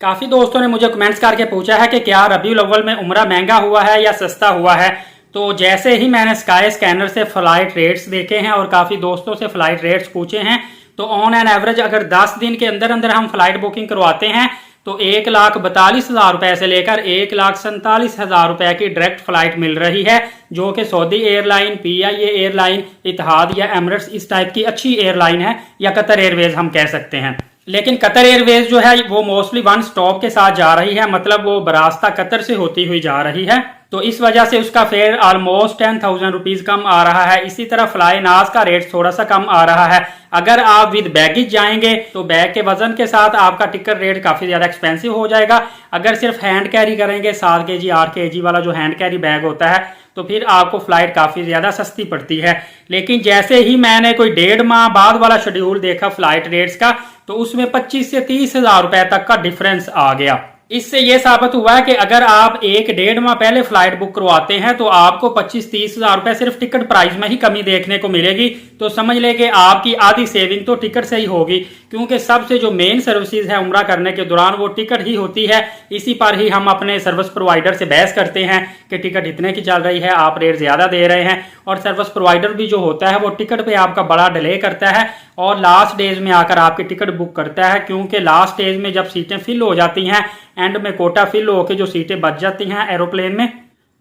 काफी दोस्तों ने मुझे कमेंट्स करके पूछा है कि क्या रबीउल अव्वल में उम्रा महंगा हुआ है या सस्ता हुआ है। तो जैसे ही मैंने स्काई स्कैनर से फ्लाइट रेट्स देखे हैं और काफी दोस्तों से फ्लाइट रेट्स पूछे हैं, तो ऑन एन एवरेज अगर 10 दिन के अंदर अंदर हम फ्लाइट बुकिंग करवाते हैं तो 1,42,000 रुपए से लेकर 1,47,000 रुपए की डायरेक्ट फ्लाइट मिल रही है, जो कि सऊदी एयरलाइन, PIA एयरलाइन, इतिहाद या एमिरेट्स इस टाइप की अच्छी एयरलाइन है, या कतर एयरवेज हम कह सकते हैं। लेकिन कतर एयरवेज जो है वो मोस्टली वन स्टॉप के साथ जा रही है, मतलब वो बरास्ता कतर से होती हुई जा रही है, तो इस वजह से उसका फेयर ऑलमोस्ट 10,000 रुपीज कम आ रहा है। इसी तरह फ्लाई नाज का रेट थोड़ा सा कम आ रहा है। अगर आप विद बैगेज जाएंगे तो बैग के वजन के साथ आपका टिकट रेट काफी ज्यादा एक्सपेंसिव हो जाएगा। अगर सिर्फ हैंड कैरी करेंगे 7 kg 8 kg वाला जो हैंड कैरी बैग होता है, तो फिर आपको फ्लाइट काफी ज्यादा सस्ती पड़ती है। लेकिन जैसे ही मैंने कोई 1.5 माह बाद वाला शेड्यूल देखा फ्लाइट रेट्स का, तो उसमें 25 से 30,000 रुपए तक का डिफरेंस आ गया। इससे यह साबित हुआ है कि अगर आप 1-1.5 माह पहले फ्लाइट बुक करवाते हैं तो आपको 25-30,000 रुपए सिर्फ टिकट प्राइस में ही कमी देखने को मिलेगी। तो समझ लें कि आपकी आधी सेविंग तो टिकट से ही होगी, क्योंकि सबसे जो मेन सर्विसेज है उम्रा करने के दौरान वो टिकट ही होती है। इसी पर ही हम अपने सर्विस प्रोवाइडर से बहस करते हैं कि टिकट इतने की चल रही है, आप रेट ज्यादा दे रहे हैं, और सर्विस प्रोवाइडर भी जो होता है वो टिकट पे आपका बड़ा डिले करता है और लास्ट डेज में आकर आपकी टिकट बुक करता है। क्योंकि लास्ट डेज में जब सीटें फिल हो जाती हैं, एंड में कोटा फिल होकर जो सीटें बच जाती हैं एरोप्लेन में,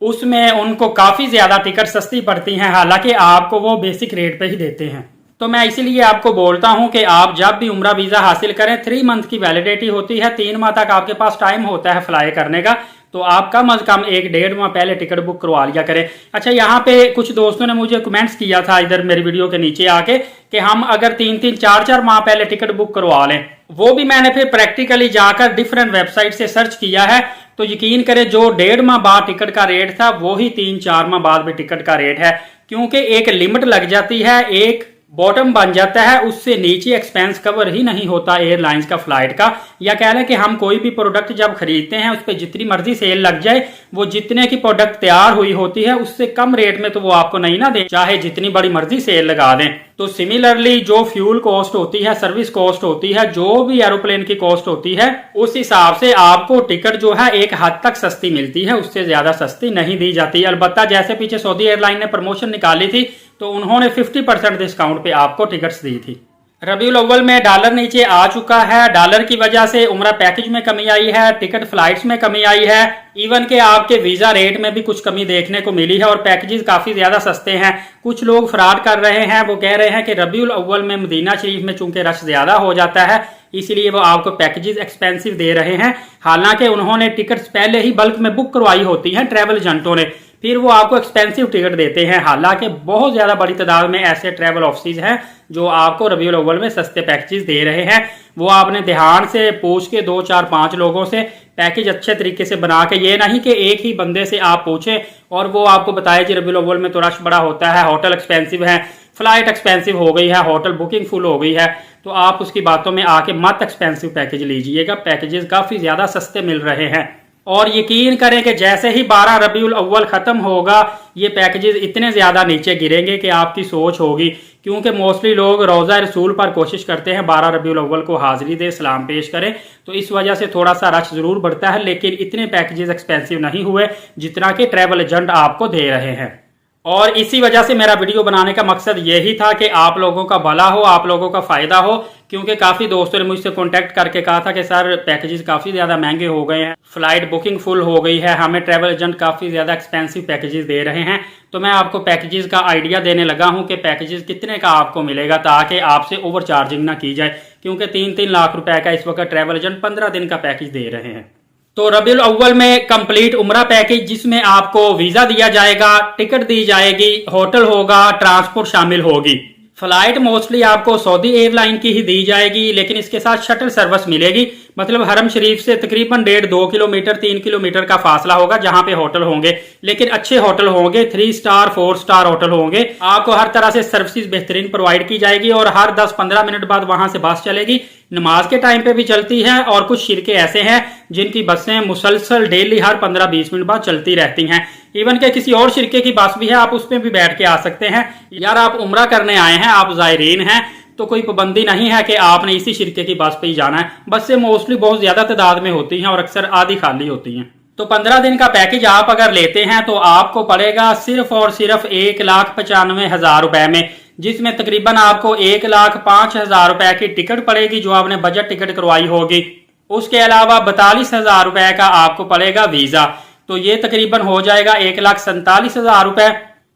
उसमें उनको काफी ज्यादा टिकट सस्ती पड़ती हैं, हालांकि आपको वो बेसिक रेट पे ही देते हैं। तो मैं इसीलिए आपको बोलता हूं कि आप जब भी उम्रा वीजा हासिल करें, 3 मंथ की वैलिडिटी होती है, 3 माह तक आपके पास टाइम होता है फ्लाई करने का, तो आप कम अज कम 1-1.5 माह पहले टिकट बुक करवा लिया करें। अच्छा, यहाँ पे कुछ दोस्तों ने मुझे कमेंट्स किया था इधर मेरी वीडियो के नीचे आके कि हम अगर 3-3, 4-4 माह पहले टिकट बुक करवा लें। वो भी मैंने फिर प्रैक्टिकली जाकर डिफरेंट वेबसाइट से सर्च किया है, तो यकीन करें जो 1.5 माह बाद टिकट का रेट था वही 3-4 माह बाद भी टिकट का रेट है। क्योंकि एक लिमिट लग जाती है, एक बॉटम बन जाता है, उससे नीचे एक्सपेंस कवर ही नहीं होता एयरलाइंस का फ्लाइट का। या कह लें कि हम कोई भी प्रोडक्ट जब खरीदते हैं उस पर जितनी मर्जी सेल लग जाए, वो जितने की प्रोडक्ट तैयार हुई होती है उससे कम रेट में तो वो आपको नहीं ना दे, चाहे जितनी बड़ी मर्जी सेल लगा दें। तो सिमिलरली जो फ्यूल कॉस्ट होती है, सर्विस कॉस्ट होती है, जो भी एरोप्लेन की कॉस्ट होती है, उस हिसाब से आपको टिकट जो है एक हद तक सस्ती मिलती है, उससे ज्यादा सस्ती नहीं दी जाती। अलबत्ता जैसे पीछे सऊदी एयरलाइन ने प्रमोशन निकाली थी तो उन्होंने 50% डिस्काउंट पे आपको टिकट्स दी थी। रबीउल अव्वल में डॉलर नीचे आ चुका है, डॉलर की वजह से उम्रा पैकेज में कमी आई है, टिकट फ्लाइट्स में कमी आई है, इवन के आपके वीजा रेट में भी कुछ कमी देखने को मिली है और पैकेजेस काफी ज्यादा सस्ते हैं। कुछ लोग फ्रॉड कर रहे हैं, वो कह रहे हैं कि रबीउल अव्वल में मदीना शरीफ में चूंकि रश ज्यादा हो जाता है इसलिए वो आपको पैकेजेस एक्सपेंसिव दे रहे हैं। हालांकि उन्होंने टिकट्स पहले ही बल्क में बुक करवाई होती हैं ट्रैवल एजेंटों ने, फिर वो आपको एक्सपेंसिव टिकट देते हैं। हालांकि बहुत ज्यादा बड़ी तादाद में ऐसे ट्रैवल ऑफिस हैं जो आपको रबीउल अव्वल में सस्ते पैकेजेस दे रहे हैं। वो आपने ध्यान से पूछ के 2, 4, 5 लोगों से पैकेज अच्छे तरीके से बना के, ये नहीं कि एक ही बंदे से आप पूछें और वो आपको बताए कि रबीउल अव्वल में तो रश बड़ा होता है, होटल एक्सपेंसिव है, फ्लाइट एक्सपेंसिव हो गई है, होटल बुकिंग फुल हो गई है, तो आप उसकी बातों में आके मत एक्सपेंसिव पैकेज लीजिएगा। पैकेजेस काफी ज्यादा सस्ते मिल रहे हैं और यकीन करें कि जैसे ही 12 रबीउल अव्वल खत्म होगा ये पैकेजेस इतने ज्यादा नीचे गिरेंगे कि आपकी सोच होगी। क्योंकि मोस्टली लोग रोजा रसूल पर कोशिश करते हैं 12 रबीउल अव्वल को हाजिरी दे, सलाम पेश करें, तो इस वजह से थोड़ा सा रश जरूर बढ़ता है। लेकिन इतने पैकेजेस एक्सपेंसिव नहीं हुए जितना कि ट्रैवल एजेंट आपको दे रहे हैं। और इसी वजह से मेरा वीडियो बनाने का मकसद यही था कि आप लोगों का भला हो, आप लोगों का फायदा हो। क्योंकि काफी दोस्तों ने मुझसे कांटेक्ट करके कहा था कि सर पैकेजेस काफी ज्यादा महंगे हो गए हैं, फ्लाइट बुकिंग फुल हो गई है, हमें ट्रैवल एजेंट काफी ज्यादा एक्सपेंसिव पैकेजेस दे रहे हैं। तो मैं आपको पैकेजेस का आइडिया देने लगा हूं कि पैकेजेस कितने का आपको मिलेगा, ताकि आपसे ओवर चार्जिंग ना की जाए। क्योंकि 3-3 लाख रुपए का इस वक्त ट्रैवल एजेंट 15 दिन का पैकेज दे रहे हैं। तो रबीउल अव्वल में कंप्लीट उम्रा पैकेज, जिसमें आपको वीजा दिया जाएगा, टिकट दी जाएगी, होटल होगा, ट्रांसपोर्ट शामिल होगी। फ्लाइट मोस्टली आपको सऊदी एयरलाइन की ही दी जाएगी, लेकिन इसके साथ शटल सर्विस मिलेगी। मतलब हरम शरीफ से तकरीबन 1.5-2 किलोमीटर 3 किलोमीटर का फासला होगा जहां पे होटल होंगे, लेकिन अच्छे होटल होंगे, 3 स्टार 4 स्टार होटल होंगे। आपको हर तरह से सर्विसेज बेहतरीन प्रोवाइड की जाएगी और हर 10-15 मिनट बाद वहां से बस चलेगी, नमाज के टाइम पे भी चलती है। और कुछ शिरके ऐसे हैं जिनकी बसें मुसलसल डेली हर 15-20 मिनट बाद चलती रहती हैं। इवन के किसी और शिरके की बस भी है, आप उसमें भी बैठ के आ सकते हैं। यार आप उम्रा करने आए हैं, आप जायरीन हैं, तो कोई पाबंदी नहीं है कि आपने इसी शिरके की बस पे ही जाना है। बसें मोस्टली बहुत ज्यादा तादाद में होती हैं और अक्सर आधी खाली होती हैं। तो 15 दिन का पैकेज आप अगर लेते हैं तो आपको पड़ेगा सिर्फ और सिर्फ 1,95,000 रुपए में, जिसमें तकरीबन आपको 1,05,000 रुपए की टिकट पड़ेगी जो आपने बजट टिकट करवाई होगी। उसके अलावा 42,000 रुपए का आपको पड़ेगा वीजा, तो ये तकरीबन हो जाएगा 1,47,000 रुपए।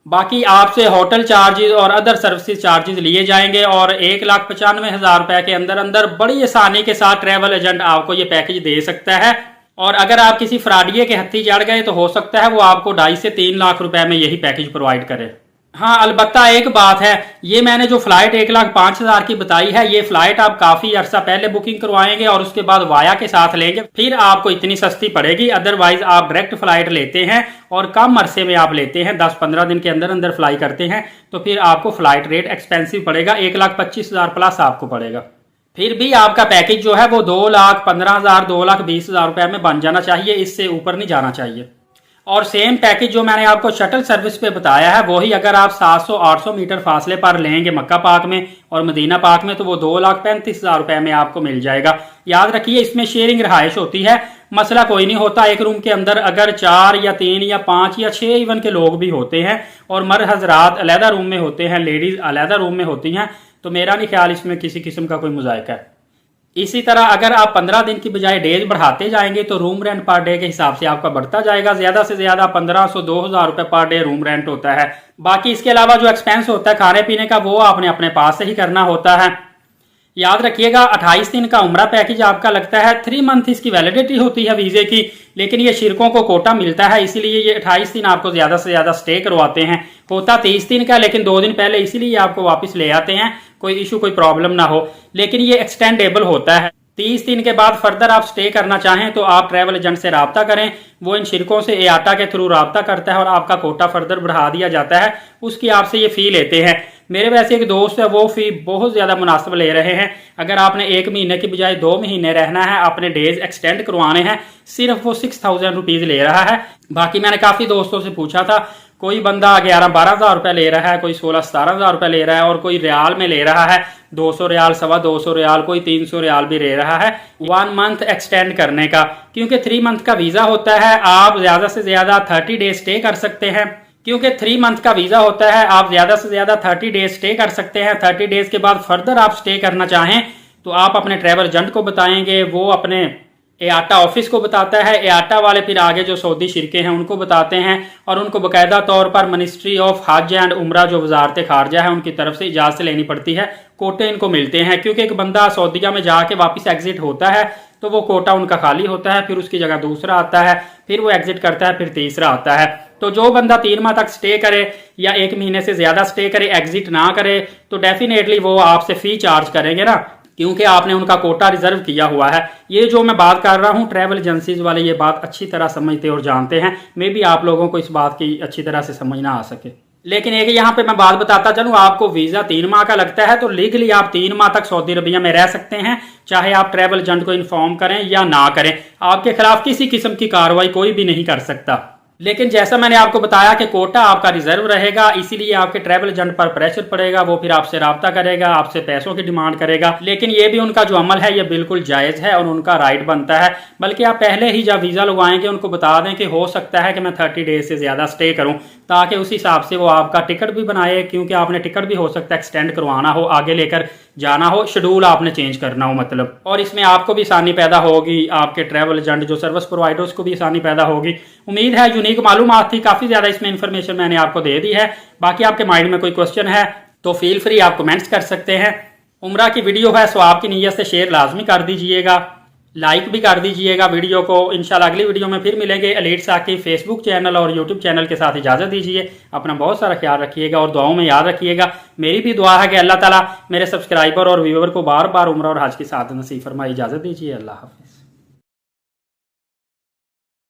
बाकी आपसे होटल चार्जेस और अदर सर्विसेज चार्जेस लिए जाएंगे और 1,95,000 रुपए के अंदर अंदर बड़ी आसानी के साथ ट्रैवल एजेंट आपको ये पैकेज दे सकता है। और अगर आप किसी फ्रॉडिये के हत्थी चढ़ गए तो हो सकता है वो आपको 2.5 से 3 लाख रुपए में यही पैकेज प्रोवाइड करे। हाँ, अलबत्ता एक बात है, ये मैंने जो फ्लाइट 1,05,000 की बताई है, ये फ्लाइट आप काफी अरसा पहले बुकिंग करवाएंगे और उसके बाद वाया के साथ लेंगे, फिर आपको इतनी सस्ती पड़ेगी। अदरवाइज आप डायरेक्ट फ्लाइट लेते हैं और कम अरसे में आप लेते हैं, 10-15 दिन के अंदर अंदर फ्लाई करते हैं, तो फिर आपको फ्लाइट रेट एक्सपेंसिव पड़ेगा, 1,25,000 प्लस आपको पड़ेगा। फिर भी आपका पैकेज जो है वो 2,15,000 2,20,000 रुपए में बन जाना चाहिए, इससे ऊपर नहीं जाना चाहिए। और सेम पैकेज जो मैंने आपको शटल सर्विस पे बताया है वही अगर आप 700-800 मीटर फासले पर लेंगे मक्का पाक में और मदीना पाक में तो वो 2,35,000 रुपए में आपको मिल जाएगा। याद रखिए इसमें शेयरिंग रहायश होती है, मसला कोई नहीं होता। एक रूम के अंदर अगर 4 या 3 या 5 या 6 इवन के लोग भी होते हैं और मर्द हजरात अलहदा रूम में होते हैं, लेडीज अलहदा रूम में होती हैं, तो मेरा नहीं ख्याल इसमें किसी किस्म का कोई मुजायका है। इसी तरह अगर आप 15 दिन की बजाय डेज बढ़ाते जाएंगे तो रूम रेंट पर डे के हिसाब से आपका बढ़ता जाएगा, ज्यादा से ज्यादा 1,500-2,000 रुपए पर डे रूम रेंट होता है। बाकी इसके अलावा जो एक्सपेंस होता है खाने पीने का वो आपने अपने पास से ही करना होता है। याद रखिएगा 28 दिन का उम्रा पैकेज आपका लगता है, 3 मंथ इसकी वैलिडिटी होती है वीजे की, लेकिन ये शिरकों को कोटा मिलता है इसीलिए ये 28 दिन आपको ज्यादा से ज्यादा स्टे करवाते हैं। होता 30 दिन का लेकिन 2 दिन पहले इसीलिए आपको वापस ले आते हैं, कोई इशू कोई प्रॉब्लम ना हो, लेकिन ये एक्सटेंडेबल होता है। 30 दिन के बाद फर्दर आप स्टे करना चाहें तो आप ट्रैवल एजेंट से राब्ता करें, वो इन शिरकों से एआटा के थ्रू राब्ता करता है और आपका कोटा फर्दर बढ़ा दिया जाता है, उसकी आपसे ये फी लेते हैं। मेरे वैसे एक दोस्त है वो फी बहुत ज्यादा मुनासिब ले रहे हैं। अगर आपने 1 महीने की बजाय 2 महीने रहना है, अपने डेज एक्सटेंड करवाने हैं, सिर्फ वो 6,000 रुपीज ले रहा है। बाकी मैंने काफी दोस्तों से पूछा था, कोई बंदा 11-12,000 रुपए ले रहा है, कोई 16-17,000 रुपए ले रहा है और कोई रियाल में ले रहा है, 200 रियाल 250 रियाल, कोई 300 रियाल भी ले रहा है 1 मंथ एक्सटेंड करने का। क्योंकि 3 मंथ का वीजा होता है, आप ज्यादा से ज्यादा 30 डेज स्टे कर सकते हैं। क्योंकि 3 मंथ का वीजा होता है, आप ज्यादा से ज्यादा 30 डेज स्टे कर सकते हैं। 30 डेज के बाद फर्दर आप स्टे करना चाहें तो आप अपने ट्रैवल एजेंट को बताएंगे, वो अपने एआटा ऑफिस को बताता है, एआटा वाले फिर आगे जो सऊदी शिरके हैं उनको बताते हैं और उनको बाकायदा तौर पर मिनिस्ट्री ऑफ हज एंड उम्रा जो वजारत खारजा है उनकी तरफ से इजाजत लेनी पड़ती है। कोटे इनको मिलते हैं क्योंकि एक बंदा सऊदीया में जाके वापस एग्जिट होता है तो वो कोटा उनका खाली होता है, फिर उसकी जगह दूसरा आता है, फिर वो एग्जिट करता है, फिर तीसरा आता है। तो जो बंदा 3 माह तक स्टे करे या 1 महीने से ज्यादा स्टे करे, एग्जिट ना करे, तो डेफिनेटली वो आपसे फी चार्ज करेंगे ना, क्योंकि आपने उनका कोटा रिजर्व किया हुआ है। ये जो मैं बात कर रहा हूँ ट्रैवल एजेंसीज वाले ये बात अच्छी तरह समझते और जानते हैं, मे बी आप लोगों को इस बात की अच्छी तरह से समझ ना आ सके। लेकिन एक यहाँ पे मैं बात बताता चलूँ, आपको वीजा 3 माह का लगता है तो लीगली आप 3 माह तक सऊदी अरबिया में रह सकते हैं, चाहे आप ट्रैवल एजेंट को इन्फॉर्म करें या ना करें, आपके खिलाफ किसी किस्म की कार्रवाई कोई भी नहीं कर सकता। लेकिन जैसा मैंने आपको बताया कि कोटा आपका रिजर्व रहेगा, इसीलिए आपके ट्रैवल एजेंट पर प्रेशर पड़ेगा, वो फिर आपसे राब्ता करेगा, आपसे पैसों की डिमांड करेगा। लेकिन ये भी उनका जो अमल है ये बिल्कुल जायज है और उनका राइट बनता है। बल्कि आप पहले ही जब वीजा लगवाएंगे उनको बता दें कि हो सकता है कि मैं 30 डेज से ज्यादा स्टे करूं, ताकि उस हिसाब से वो आपका टिकट भी बनाए, क्योंकि आपने टिकट भी हो सकता है एक्सटेंड करवाना हो, आगे लेकर जाना हो, शेड्यूल आपने चेंज करना हो मतलब। और इसमें आपको भी आसानी पैदा होगी, आपके ट्रैवल एजेंट जो सर्विस प्रोवाइडर उसको भी आसानी पैदा होगी। उम्मीद है यूनिक मालूमात थी, काफी ज्यादा इसमें इन्फॉर्मेशन मैंने आपको दे दी है। बाकी आपके माइंड में कोई क्वेश्चन है तो फील फ्री आप कमेंट्स कर सकते हैं। उम्रा की वीडियो है सो आपकी नीयत से शेयर लाजमी कर दीजिएगा, लाइक भी कर दीजिएगा वीडियो को। इंशाल्लाह अगली वीडियो में फिर मिलेंगे। एलीट साकिब फेसबुक चैनल और यूट्यूब चैनल के साथ इजाजत दीजिए। अपना बहुत सारा ख्याल रखिएगा और दुआओं में याद रखिएगा। मेरी भी दुआ है कि अल्लाह ताला मेरे सब्सक्राइबर और व्यूअर को बार बार उम्रा और हज की साथ नसीब फरमाए। इजाजत दीजिए। अल्लाह हाफ़िज़।